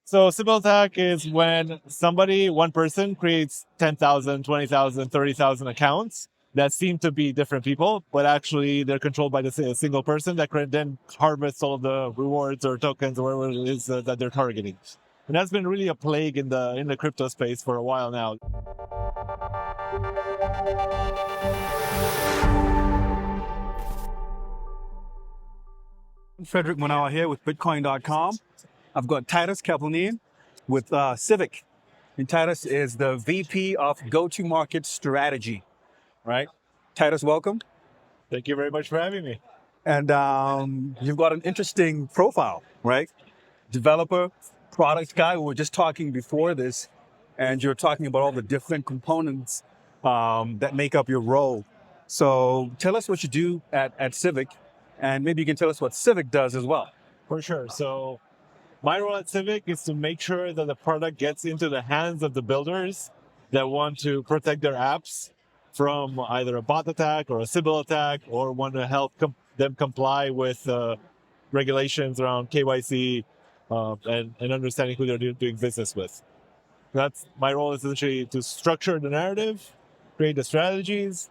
So Sybil attack is when one person creates 10,000, 20,000, 30,000 accounts that seem to be different people, but actually they're controlled by a single person that can then harvest all of the rewards or tokens or whatever it is that they're targeting. And that's been really a plague in the crypto space for a while now. Frederick Manawa here with Bitcoin.com. I've got Titus Kaplanian with Civic. And Titus is the VP of Go-to-Market Strategy, right? Titus, welcome. Thank you very much for having me. And you've got an interesting profile, right? Developer, product guy. We were just talking before this, and you're talking about all the different components that make up your role. So tell us what you do at Civic, and maybe you can tell us what Civic does as well. For sure. So my role at Civic is to make sure that the product gets into the hands of the builders that want to protect their apps from either a bot attack or a Sybil attack, or want to help them comply with regulations around KYC and understanding who they're doing business with. That's my role, is essentially to structure the narrative, create the strategies,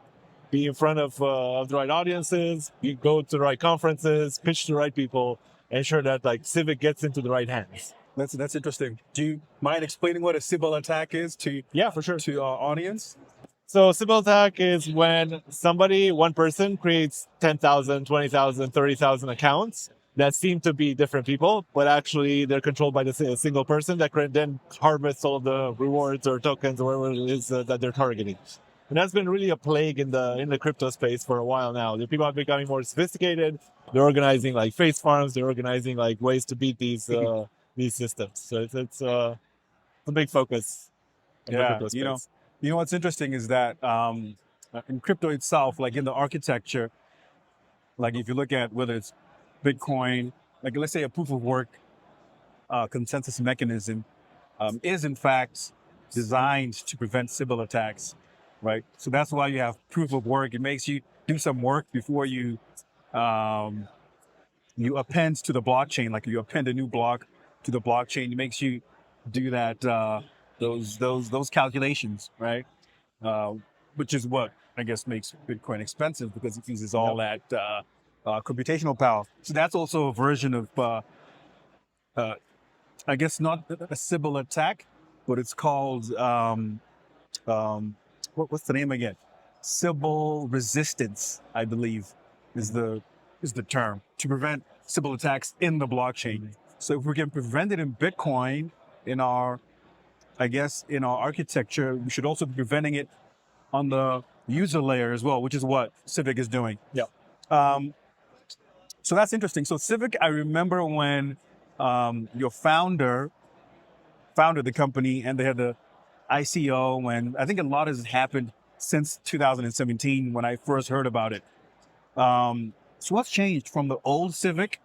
be in front of the right audiences, you go to the right conferences, pitch to the right people, ensure that Civic gets into the right hands. That's interesting. Do you mind explaining what a Sybil attack is to for sure, to our audience? So Sybil attack is when one person creates 10,000, 20,000, 30,000 accounts that seem to be different people, but actually they're controlled by a single person that can then harvest all of the rewards or tokens or whatever it is that they're targeting. And that's been really a plague in the crypto space for a while now. The people are becoming more sophisticated. They're organizing face farms. They're organizing ways to beat these systems. So it's a big focus in the crypto space. You know what's interesting is that in crypto itself, in the architecture, if you look at whether it's Bitcoin, let's say a proof of work consensus mechanism is in fact designed to prevent Sybil attacks, right? So that's why you have proof of work. It makes you do some work before you append to the blockchain. You append a new block to the blockchain. It makes you do that those calculations, right? Which is what I guess makes Bitcoin expensive, because it uses all that computational power. So that's also a version of, I guess not a Sybil attack, but it's called what's the name again? Sybil resistance, I believe, is the term, to prevent Sybil attacks in the blockchain. So if we can prevent it in Bitcoin, in our architecture, we should also be preventing it on the user layer as well, which is what Civic is doing. Yeah. So that's interesting. So Civic, I remember when your founder founded the company and they had the ICO, and I think a lot has happened since 2017 when I first heard about it. So what's changed from the old Civic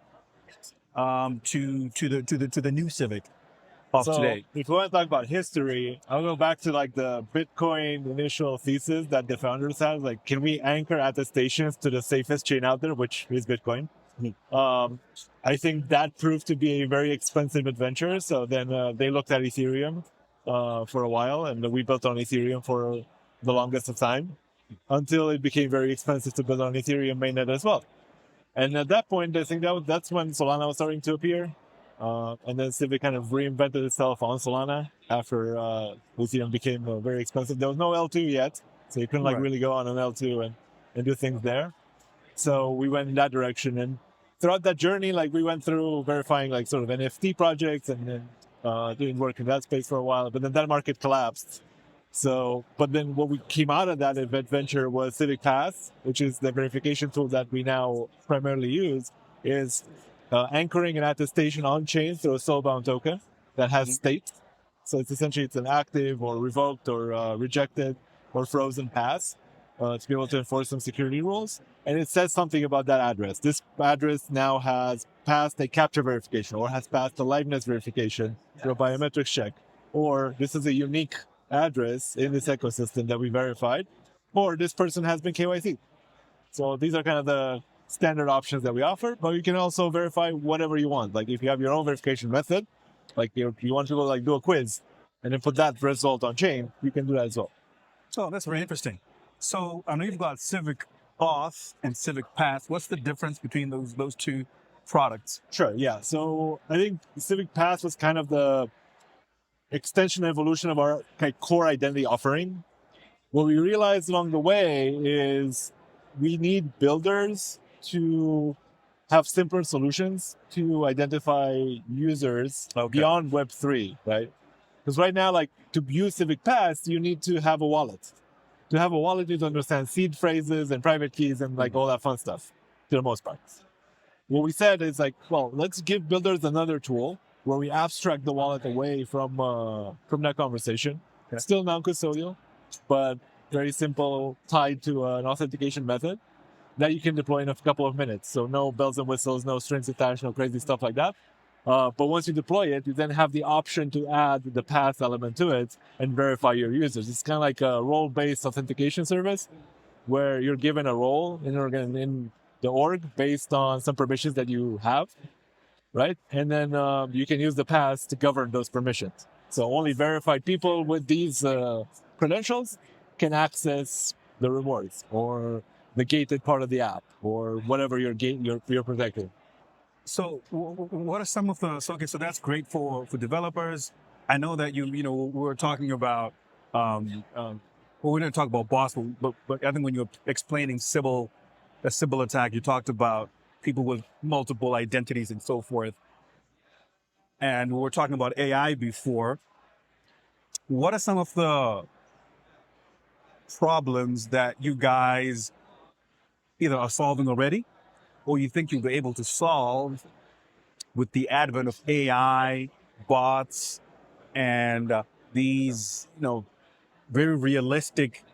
to the new Civic of today? If you want to talk about history, I'll go back to the Bitcoin initial thesis that the founders had. Can we anchor attestations to the safest chain out there, which is Bitcoin? I think that proved to be a very expensive adventure. So then they looked at Ethereum for a while, and we built on Ethereum for the longest of time until it became very expensive to build on Ethereum mainnet as well. And at that point, I think that's when Solana was starting to appear. And then Civic kind of reinvented itself on Solana after Ethereum became very expensive. There was no L2 yet, so you couldn't really go on an L2 and do things there. So we went in that direction, and throughout that journey, we went through verifying sort of NFT projects and then doing work in that space for a while. But then that market collapsed. So, but then what we came out of that adventure was Civic Pass, which is the verification tool that we now primarily use, is anchoring an attestation on chain through a soulbound token that has state. So it's essentially an active or revoked or rejected or frozen pass to be able to enforce some security rules. And it says something about that address. This address now has passed a capture verification or has passed a liveness verification through a biometrics check. Or this is a unique address in this ecosystem that we verified, or this person has been KYC. So these are kind of the standard options that we offer, but you can also verify whatever you want. If you have your own verification method, Like you want to go like do a quiz and then put that result on chain, you can do that as well. Oh, that's very interesting. So I know you've got Civic Auth and Civic Pass. What's the difference between those two products? Sure, yeah. So I think Civic Pass was kind of the extension evolution of our core identity offering. What we realized along the way is we need builders to have simpler solutions to identify users beyond Web3, right? Because right now, like to use Civic Pass, you need to have a wallet. To have a wallet, you need to understand seed phrases and private keys and like all that fun stuff, to the most part. What we said is like, well, let's give builders another tool where we abstract the wallet away from that conversation. Okay. Still non-custodial, but very simple, tied to an authentication method that you can deploy in a couple of minutes. So no bells and whistles, no strings attached, no crazy stuff like that. But once you deploy it, you then have the option to add the path element to it and verify your users. It's kind of like a role-based authentication service where you're given a role in the org based on some permissions that you have, right? And then you can use the path to govern those permissions. So only verified people with these credentials can access the rewards or the gated part of the app or whatever you're protecting. So what are some of the, so that's great for developers. I know that we were talking about, well, we didn't talk about bots, but I think when you were explaining a Sybil attack, you talked about people with multiple identities and so forth. And we were talking about AI before. What are some of the problems that you guys either are solving already or you think you'll be able to solve with the advent of AI, bots, and these, very realistic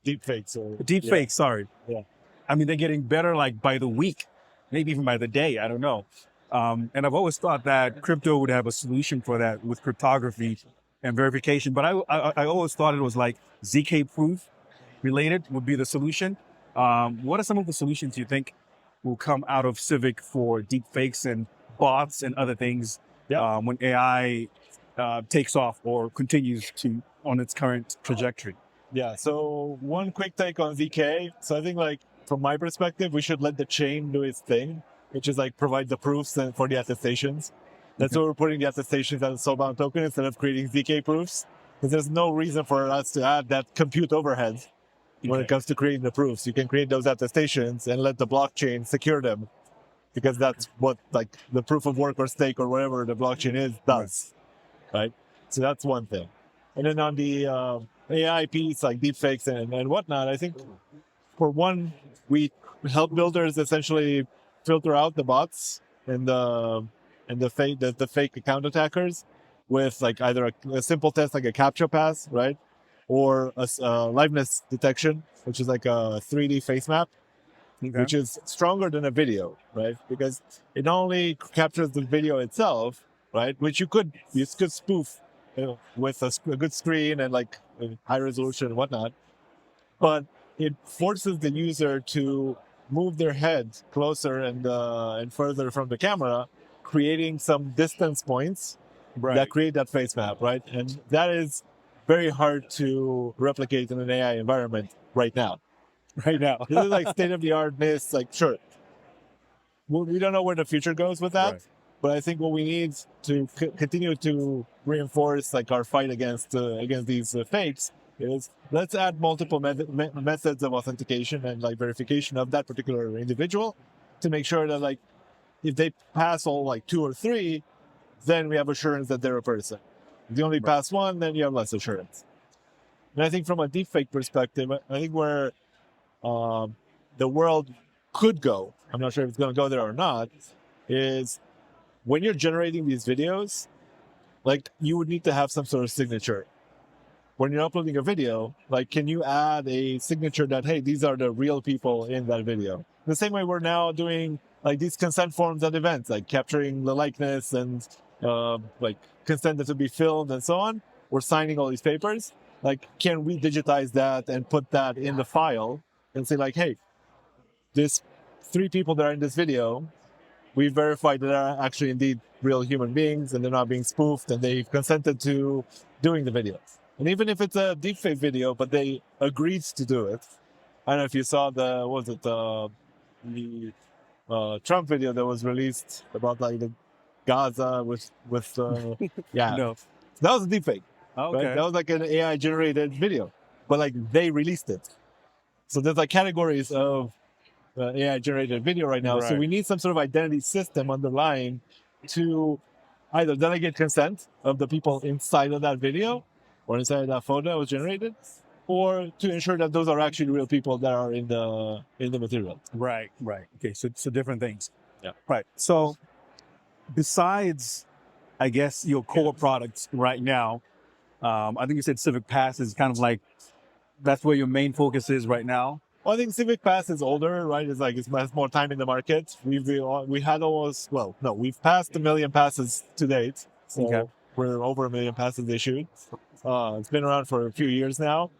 Deepfakes. sorry. Yeah. I mean, they're getting better like by the week, maybe even by the day. I don't know. And I've always thought that crypto would have a solution for that with cryptography and verification. But I always thought it was like ZK proof related would be the solution. What are some of the solutions you think will come out of Civic for deepfakes and bots and other things when AI takes off or continues on its current trajectory? Yeah, so one quick take on ZK. So I think like from my perspective, we should let the chain do its thing, which is like provide the proofs for the attestations. That's why we're putting the attestations as a soulbound token instead of creating ZK proofs. Because there's no reason for us to add that compute overhead when it comes to creating the proofs. You can create those attestations and let the blockchain secure them, because that's what like the proof of work or stake or whatever the blockchain is does, right? So that's one thing. And then on the AI piece, like deepfakes and whatnot, I think for one, we help builders essentially filter out the bots and the fake account attackers with like either a simple test like a CAPTCHA pass, right? Or a liveness detection, which is like a 3D face map, which is stronger than a video, right? Because it not only captures the video itself, right, which you could spoof with a good screen and like high resolution and whatnot, but it forces the user to move their head closer and further from the camera, creating some distance points that create that face map, right? And that is very hard to replicate in an AI environment right now. This is like state-of-the-artness, like sure. We don't know where the future goes with that, but I think what we need to continue to reinforce like our fight against these fakes is let's add multiple methods of authentication and like verification of that particular individual to make sure that like if they pass all like 2 or 3, then we have assurance that they're a person. If they only pass 1, then you have less assurance. And I think from a deepfake perspective, I think where the world could go, I'm not sure if it's going to go there or not, is when you're generating these videos, like you would need to have some sort of signature. When you're uploading a video, like can you add a signature that, hey, these are the real people in that video? The same way we're now doing like these consent forms at events, like capturing the likeness and like consent that to be filmed and so on. We're signing all these papers. Like, can we digitize that and put that in the file and say like, hey, this 3 people that are in this video, we verified that are actually indeed real human beings and they're not being spoofed and they've consented to doing the video. And even if it's a deepfake video, but they agreed to do it. I don't know if you saw the Trump video that was released about like the Gaza with yeah, No. that was a deepfake. Okay. Right? That was like an AI generated video, but like they released it. So there's like categories of AI generated video right now. So Right. we need some sort of identity system underlying to either delegate consent of the people inside of that video or inside of that photo that was generated, or to ensure that those are actually real people that are in the material. Right. Right. Okay. So different things. Yeah. Right. So besides, I guess, your core products right now, I think you said Civic Pass is kind of like, that's where your main focus is right now. Well, I think Civic Pass is older, right? It's like it has more time in the market. We had almost, well, no, we've passed 1 million passes to date. So Okay. we're over 1 million passes issued. It's been around for a few years now.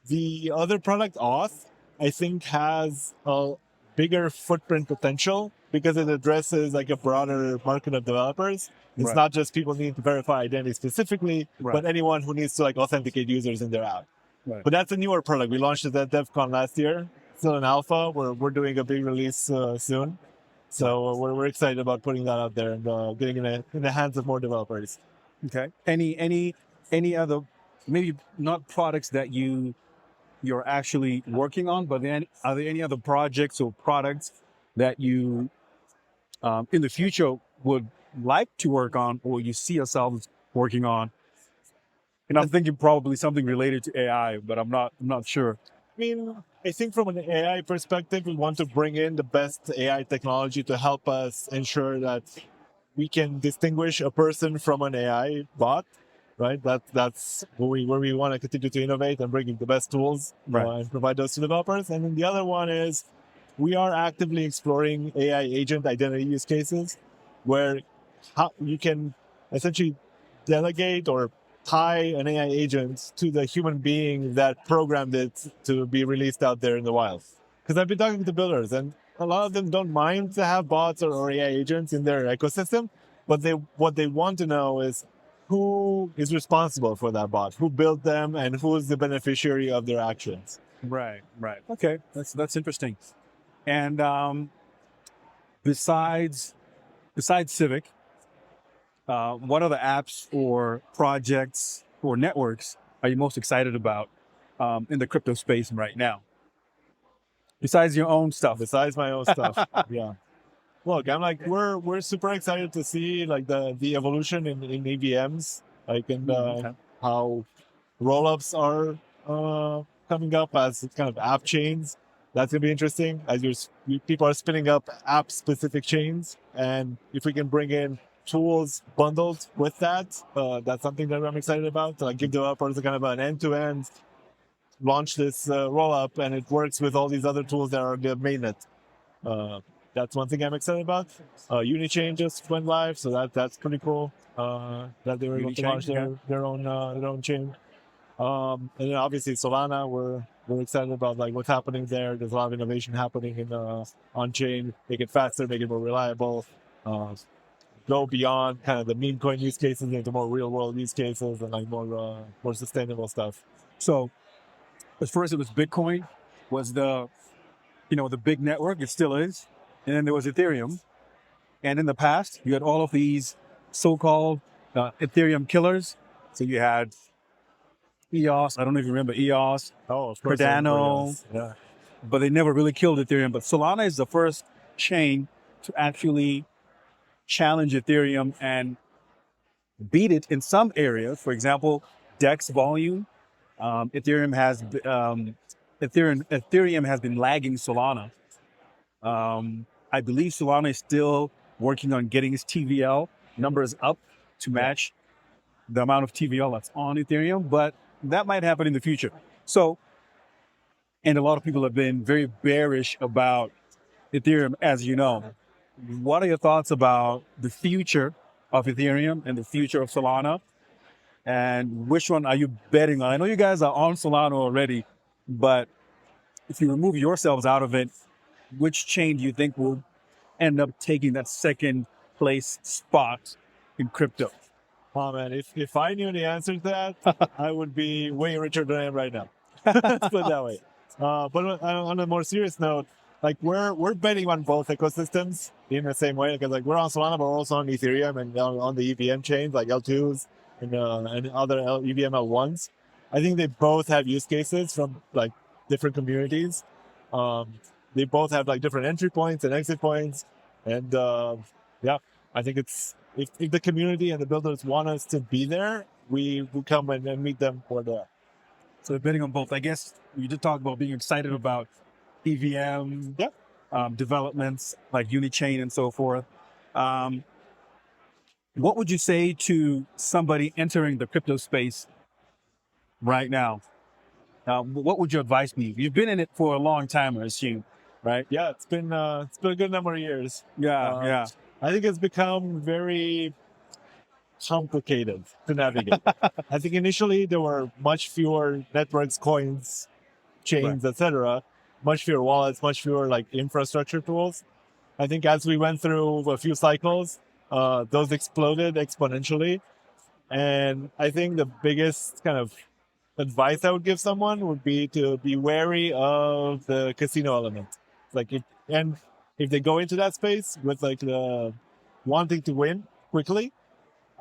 The other product, Auth, I think has a bigger footprint potential because it addresses like a broader market of developers. It's Right. not just people needing to verify identity specifically, Right. but anyone who needs to like authenticate users in their app. Right. But that's a newer product. We launched it at DevCon last year. Still in alpha. We're doing a big release soon. So we're excited about putting that out there and getting in the hands of more developers. Okay. Any other, maybe not products that you're actually working on, but then are there any other projects or products that you in the future would like to work on or you see yourselves working on? And I'm thinking probably something related to AI, but I'm not sure. I mean, I think from an AI perspective, we want to bring in the best AI technology to help us ensure that we can distinguish a person from an AI bot, right? That's where we want to continue to innovate and bring in the best tools Right. and provide those to developers. And then the other one is we are actively exploring AI agent identity use cases where how you can essentially delegate or tie an AI agent to the human being that programmed it to be released out there in the wild. Because I've been talking to builders, and a lot of them don't mind to have bots or AI agents in their ecosystem, but what they want to know is who is responsible for that bot, who built them, and who is the beneficiary of their actions. Right. Right. Okay. That's interesting. And besides Civic, what other apps or projects or networks are you most excited about in the crypto space right now? Besides your own stuff. Besides my own stuff, yeah. Look, I'm like we're super excited to see like the evolution in EVMs, like and Okay. how rollups are coming up as kind of app chains. That's gonna be interesting as people are spinning up app specific chains, and if we can bring in tools bundled with that, that's something that I'm excited about. To like give developers a kind of an end-to-end launch this rollup, and it works with all these other tools that are the mainnet. That's one thing I'm excited about. Unichain just went live, so that's pretty cool. That they were able to Unichain, launch their own chain. And then obviously Solana, we're excited about like what's happening there. There's a lot of innovation happening in on chain. Make it faster, make it more reliable. Go beyond kind of the meme coin use cases into more real world use cases and like more sustainable stuff. So, at first it was Bitcoin, was the big network. It still is, and then there was Ethereum. And in the past, you had all of these so-called Ethereum killers. So you had EOS. I don't know if you remember EOS, Oh, of course. Cardano, Yeah. but they never really killed Ethereum. But Solana is the first chain to actually challenge Ethereum and beat it in some areas. For example, DEX volume. Ethereum has been lagging Solana. I believe Solana is still working on getting its TVL numbers up to match the amount of TVL that's on Ethereum, but that might happen in the future. So, and a lot of people have been very bearish about Ethereum, as you know. What are your thoughts about the future of Ethereum and the future of Solana? And which one are you betting on? I know you guys are on Solana already, but if you remove yourselves out of it, which chain do you think will end up taking that second place spot in crypto? Oh man, if I knew the answer to that, I would be way richer than I am right now. Let's put it that way. But on a more serious note, like we're betting on both ecosystems in the same way because like we're on Solana, but we're also on Ethereum and on the EVM chains like L2s and other EVM L1s. I think they both have use cases from like different communities. They both have like different entry points and exit points, and yeah, I think it's if the community and the builders want us to be there, we will come and meet them for that. So betting on both. I guess you did talk about being excited about EVM Yeah. developments like Unichain and so forth. What would you say to somebody entering the crypto space right now? What would your advice be? You've been in it for a long time, I assume, right? Yeah, it's been a good number of years. Yeah. I think it's become very complicated to navigate. I think initially there were much fewer networks, coins, chains, etc. Much fewer wallets, much fewer like infrastructure tools. I think as we went through a few cycles, those exploded exponentially. And I think the biggest kind of advice I would give someone would be to be wary of the casino element. Like if they go into that space with like the wanting to win quickly,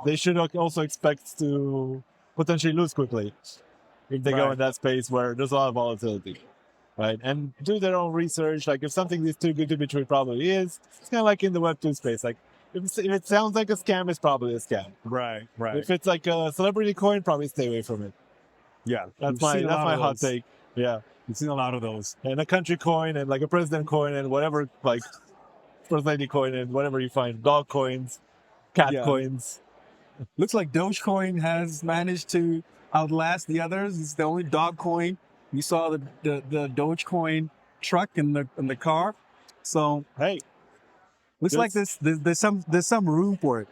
they should also expect to potentially lose quickly if they go in that space where there's a lot of volatility, right? And do their own research. Like if something is too good to be true, it probably is. It's kind of like in the Web2 space. Like if it sounds like a scam, it's probably a scam. Right. If it's like a celebrity coin, probably stay away from it. Yeah. That's my hot take. Yeah. We've seen a lot of those. And a country coin and like a president coin and whatever, like first lady coin and whatever you find, dog coins, cat coins. Looks like Dogecoin has managed to outlast the others. It's the only dog coin. You saw the Dogecoin truck in the car. So hey, looks like there's some room for it.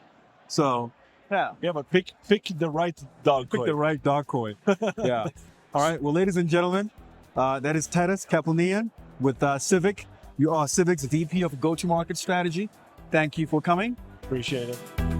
So yeah, but pick the right dog coin. Pick the right dog coin. Yeah. All right. Well, ladies and gentlemen, that is Tadas Kaplanian with Civic. You are Civic's VP of Go-to-Market Strategy. Thank you for coming. Appreciate it.